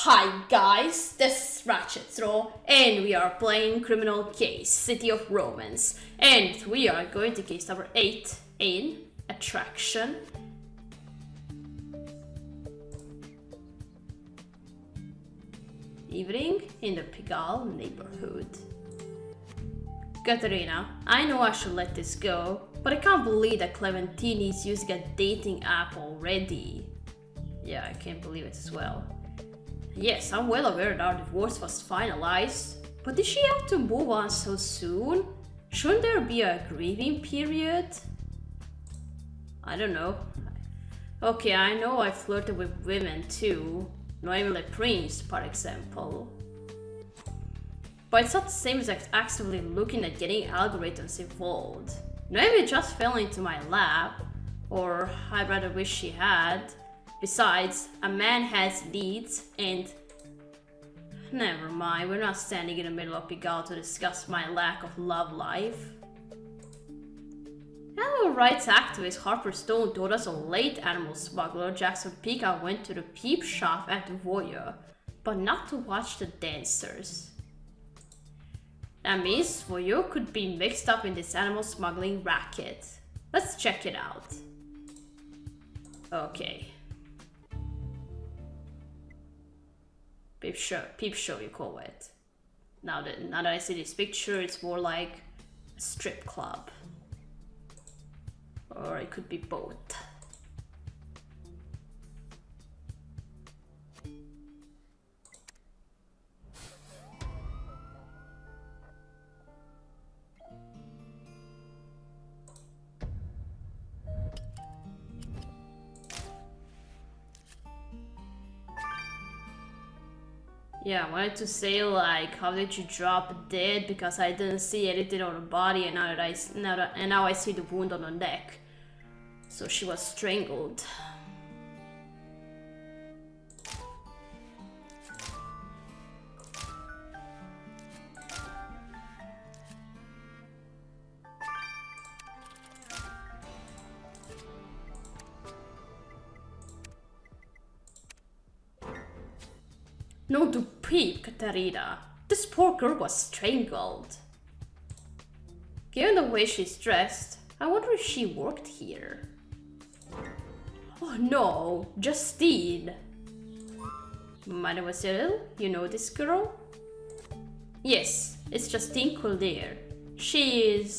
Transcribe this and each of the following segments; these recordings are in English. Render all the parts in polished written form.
Hi guys, this is Ratchet and we are playing Criminal Case, City of Romance, and we are going to case number 8 in Attraction. Evening in the Pigalle neighborhood. Katerina, I know I should let this go, but I can't believe that Clementine is using a dating app already. Yeah, I can't believe it as well. Yes, I'm well aware that our divorce was finalized, but did she have to move on so soon? Shouldn't there be a grieving period? I don't know. Okay, I know I flirted with women too. Noemile Prince, for example. But it's not the same as actively looking at getting algorithms involved. Noemile just fell into my lap, or I'd rather wish she had. Besides, a man has needs and... Never mind, we're not standing in the middle of Pigalle to discuss my lack of love life. Animal rights activist Harper Stone told us a late animal smuggler Jackson Pika went to the Peep shop at the Voyeur, but not to watch the dancers. That means Voyeur could be mixed up in this animal smuggling racket. Let's check it out. Okay. Peep show you call it. Now that I see this picture, it's more like a strip club. Or it could be both. Yeah, I wanted to say like, how did you drop dead? Because I didn't see anything on the body, and now I see the wound on the neck. So she was strangled. No to Peep, Katerina. This poor girl was strangled. Given the way she's dressed, I wonder if she worked here. Oh no, Justine. Mademoiselle, you know this girl? Yes, it's Justine Collier. She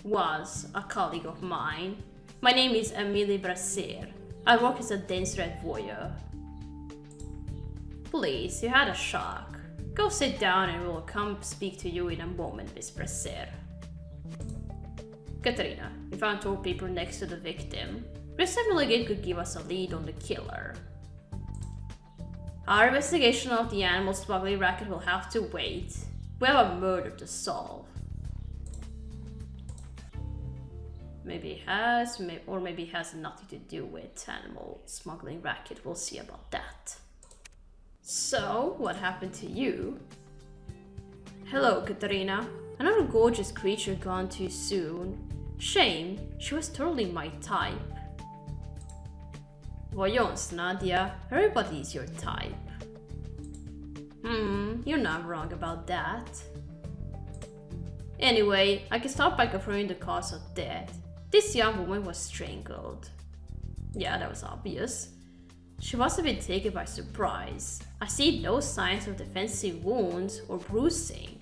was a colleague of mine. My name is Amélie Brasser. I work as a dancer at Voyeur. Please, you had a shock. Go sit down and we'll come speak to you in a moment, Miss Brasser. Katerina, we found toilet paper next to the victim. Presumably it could give us a lead on the killer. Our investigation of the animal smuggling racket will have to wait. We have a murder to solve. Maybe it has, or maybe it has nothing to do with animal smuggling racket. We'll see about that. So, what happened to you? Hello, Katerina. Another gorgeous creature gone too soon. Shame, she was totally my type. Voyons, Nadia, everybody is your type. You're not wrong about that. Anyway, I can start by confirming the cause of death. This young woman was strangled. Yeah, that was obvious. She must have been taken by surprise. I see no signs of defensive wounds or bruising.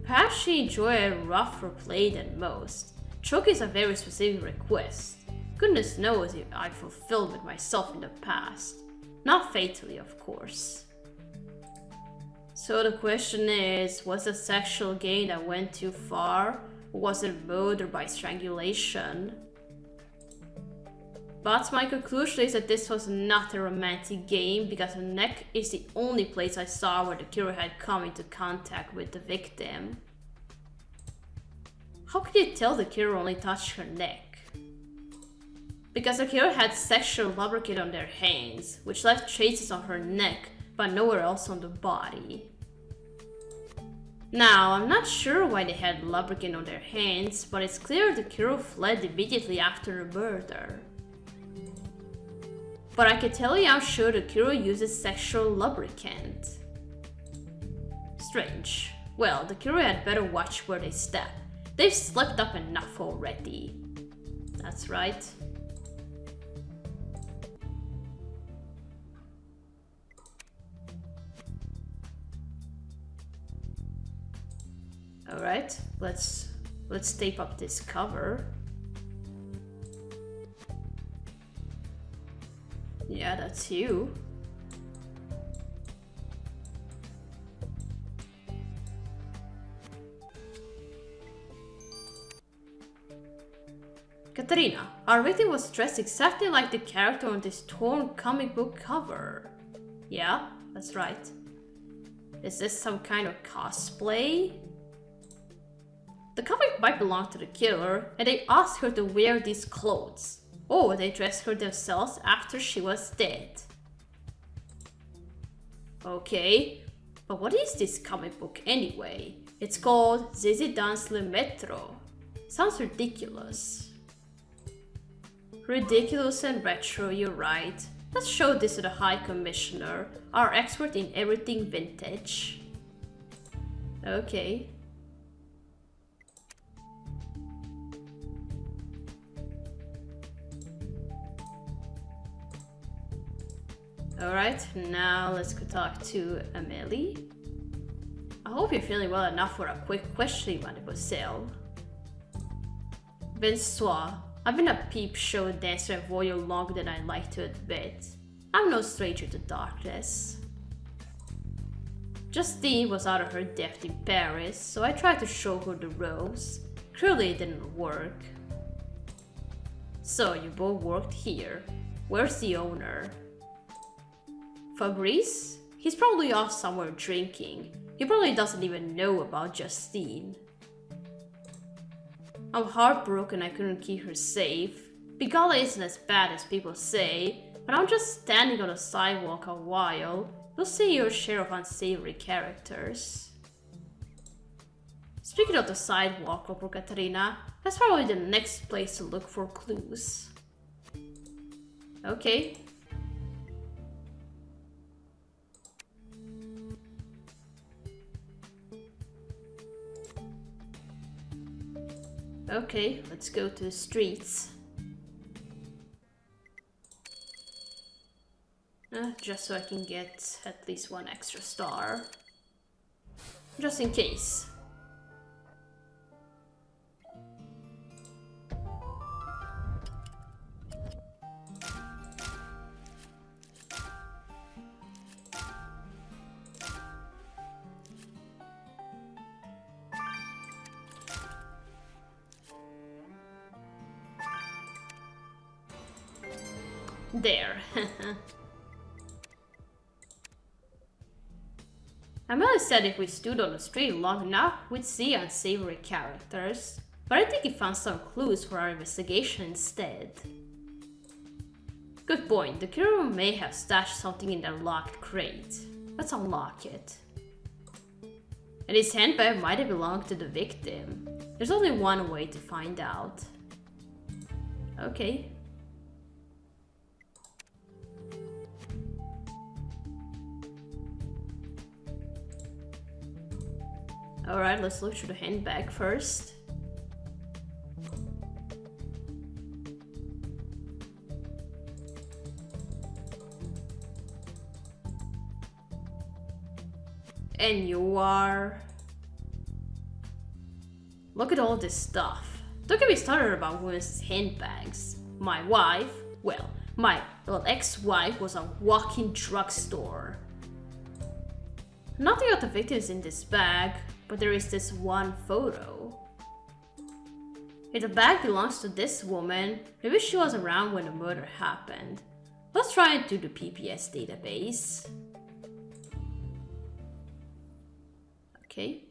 Perhaps she enjoyed a rougher play than most. Choking is a very specific request. Goodness knows if I fulfilled it myself in the past. Not fatally, of course. So the question is, was it sexual gain that went too far? Or was it murder by strangulation? But my conclusion is that this was not a romantic game, because the neck is the only place I saw where the killer had come into contact with the victim. How could you tell the killer only touched her neck? Because the killer had sexual lubricant on their hands, which left traces on her neck, but nowhere else on the body. Now, I'm not sure why they had lubricant on their hands, but it's clear the killer fled immediately after the murder. but I can tell you I'm sure the Kuro uses sexual lubricant. Strange. Well, the Kuro had better watch where they step. They've slipped up enough already. That's right. Alright, let's tape up this cover. Yeah, that's you. Katarina, our victim was dressed exactly like the character on this torn comic book cover. Yeah, that's right. Is this some kind of cosplay? The comic might belong to the killer, and they asked her to wear these clothes. Or they dressed her themselves after she was dead. Okay, but what is this comic book anyway? It's called Zizi dans le métro. Sounds ridiculous. Ridiculous and retro, you're right. Let's show this to the High Commissioner, our expert in everything vintage. Okay. Alright, now let's go talk to Amélie. I hope you're feeling well enough for a quick questioning, mademoiselle. Bonsoir. I've been a Peep show dancer and voyeur longer than I'd like to admit. I'm no stranger to darkness. Justine was out of her depth in Paris, so I tried to show her the ropes. Clearly it didn't work. So you both worked here. Where's the owner? Fabrice? He's probably off somewhere drinking. He probably doesn't even know about Justine. I'm heartbroken I couldn't keep her safe. Bigala isn't as bad as people say, but I'm just standing on the sidewalk a while. You'll see your share of unsavory characters. Speaking of the sidewalk, Opera Katarina, that's probably the next place to look for clues. Okay. Okay, let's go to the streets. Just so I can get at least one extra star. Just in case. There. Amelie said if we stood on the street long enough, we'd see unsavory characters. But I think he found some clues for our investigation instead. Good point. The killer may have stashed something in that locked crate. Let's unlock it. And his handbag might have belonged to the victim. There's only one way to find out. Okay. Alright, let's look through the handbag first. And you are... Look at all this stuff. Don't get me started about women's handbags. My wife, my ex-wife was a walking drugstore. Nothing of the victims in this bag, but there is this one photo. If the bag belongs to this woman, maybe she was around when the murder happened. Let's try and do the PPS database. Okay.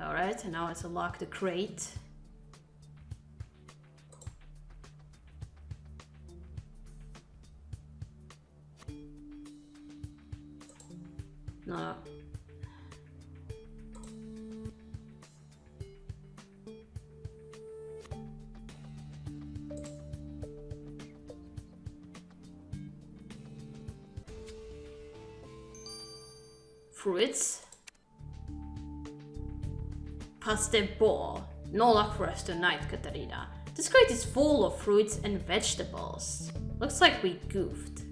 Alright, and now let's unlock the crate. No. fruits. Pasta ball. No luck for us tonight, Katarina. This crate is full of fruits and vegetables. Looks like we goofed.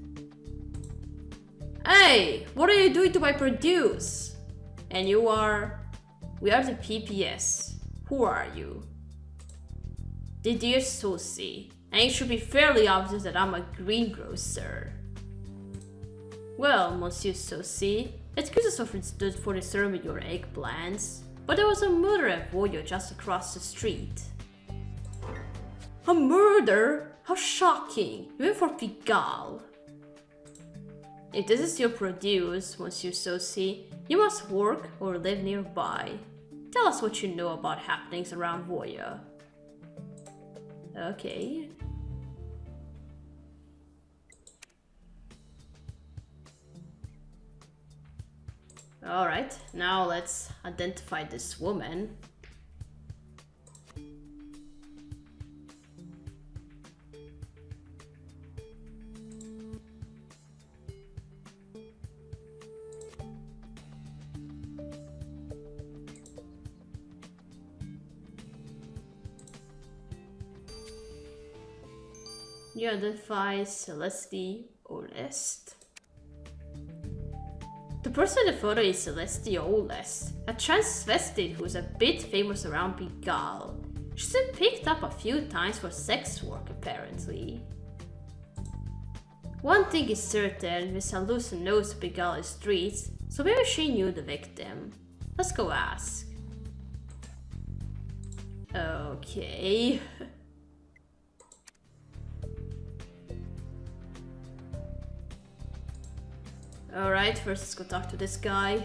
Hey, what are you doing to my produce? And you are... We are the PPS. Who are you? The dear Susie. And it should be fairly obvious that I'm a greengrocer. Well, Monsieur Susie, excuse us for disturbing your eggplants, but there was a murder at Voyo just across the street. A murder? How shocking, even for Pigalle. If this is your produce, Monsieur Susie, you must work or live nearby. Tell us what you know about happenings around Voyo. Okay. Alright, now let's identify this woman. You identify Celeste Olest. The person in the photo is Celeste Olest, a transvestite who's a bit famous around Pigalle. She's been picked up a few times for sex work, apparently. One thing is certain, Miss Alusa knows the Pigalle streets, so maybe she knew the victim. Let's go ask. Okay. Alright, first let's go talk to this guy.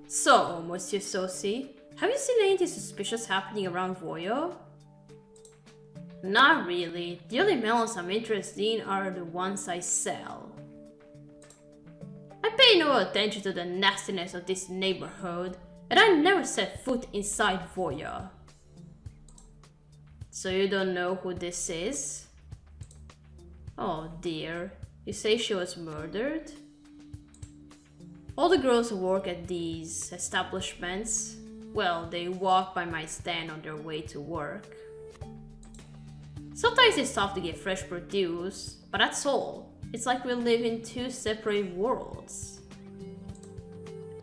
So, Monsieur Susie, have you seen anything suspicious happening around Voyo? Not really. The only melons I'm interested in are the ones I sell. I pay no attention to the nastiness of this neighborhood, and I never set foot inside Voyo. So you don't know who this is? Oh dear. You say she was murdered? All the girls who work at these establishments, well, they walk by my stand on their way to work. Sometimes they stop to get fresh produce, but that's all. It's like we live in two separate worlds.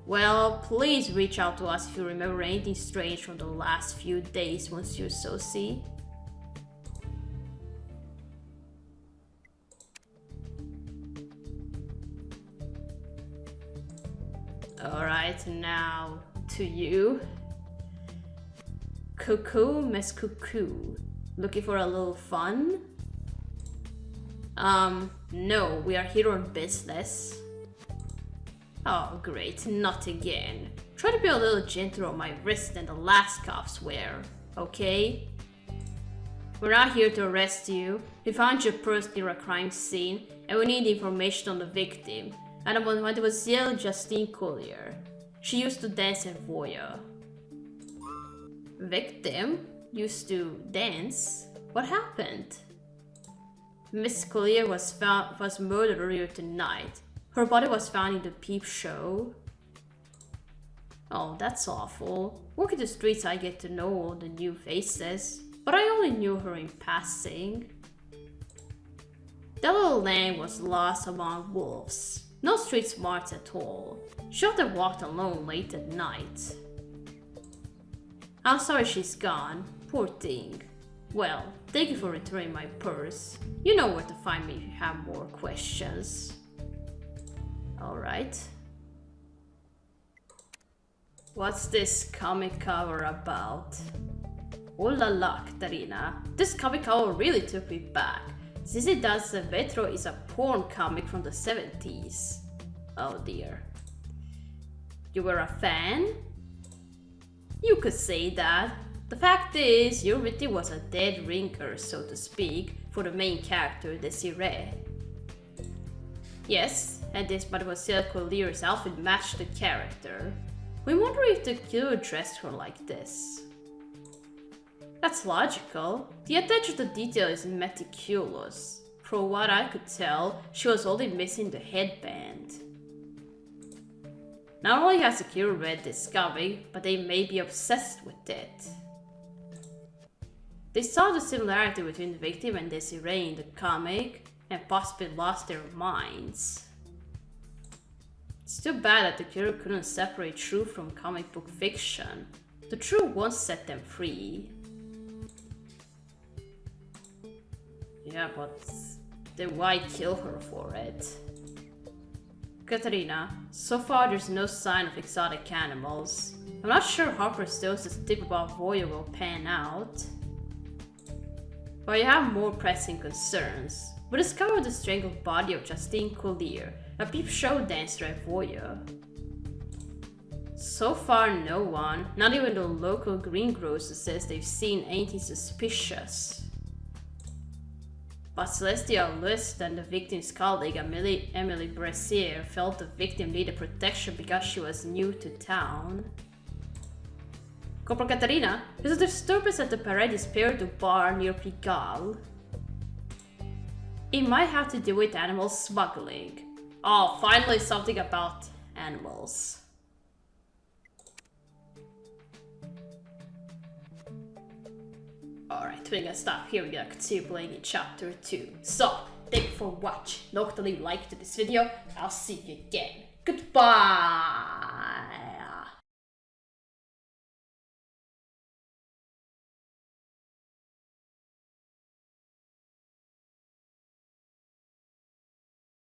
Well, please reach out to us if you remember anything strange from the last few days, Monsieur Susie. Alright, now to you. Cuckoo, Miss Cuckoo. Looking for a little fun? No, we are here on business. Oh, great, not again. Try to be a little gentler on my wrist than the last cops were, okay? We're not here to arrest you. We found your purse near a crime scene, and we need information on the victim. And Mademoiselle Justine Collier. She used to dance at Voyo. Victim? Used to dance? What happened? Miss Collier was murdered earlier tonight. Her body was found in the Peep show. Oh, that's awful. Working the streets I get to know all the new faces, but I only knew her in passing. That little lamb was lost among wolves. No street smarts at all. She often walked alone late at night. I'm sorry she's gone. Poor thing. Well, thank you for returning my purse. You know where to find me if you have more questions. Alright. What's this comic cover about? Oh la la, Katarina. This comic cover really took me back. Zizi Das Vetro is a porn comic from the 70s. Oh dear. You were a fan? You could say that. The fact is, your victim was a dead ringer, so to speak, for the main character, Desiree. Yes, and this Mademoiselle Collier's outfit matched the character. We wonder if the killer dressed her like this. That's logical. The attention to detail is meticulous. From what I could tell, she was only missing the headband. Not only has Akira read this comic, but they may be obsessed with it. They saw the similarity between the victim and Desiree in the comic, and possibly lost their minds. It's too bad that Akira couldn't separate truth from comic book fiction. The truth won't set them free. Yeah, but then why kill her for it? Katarina, so far there's no sign of exotic animals. I'm not sure Harper Stone's tip about Voya will pan out. But you have more pressing concerns. We discovered the strangled body of Justine Collier, a Peep show dancer at Voya. So far no one, not even the local greengrocer, says they've seen anything suspicious. But Celestia List and the victim's colleague Emily Bressier felt the victim needed protection because she was new to town. Corporal Caterina, there's a disturbance at the Paredes Spiritu bar near Pigalle. It might have to do with animal smuggling. Oh, finally something about animals. Alright, we're gonna stop here. We're gonna continue playing in chapter 2. So, thank you for watching. Don't forget to leave a like to this video. I'll see you again. Goodbye!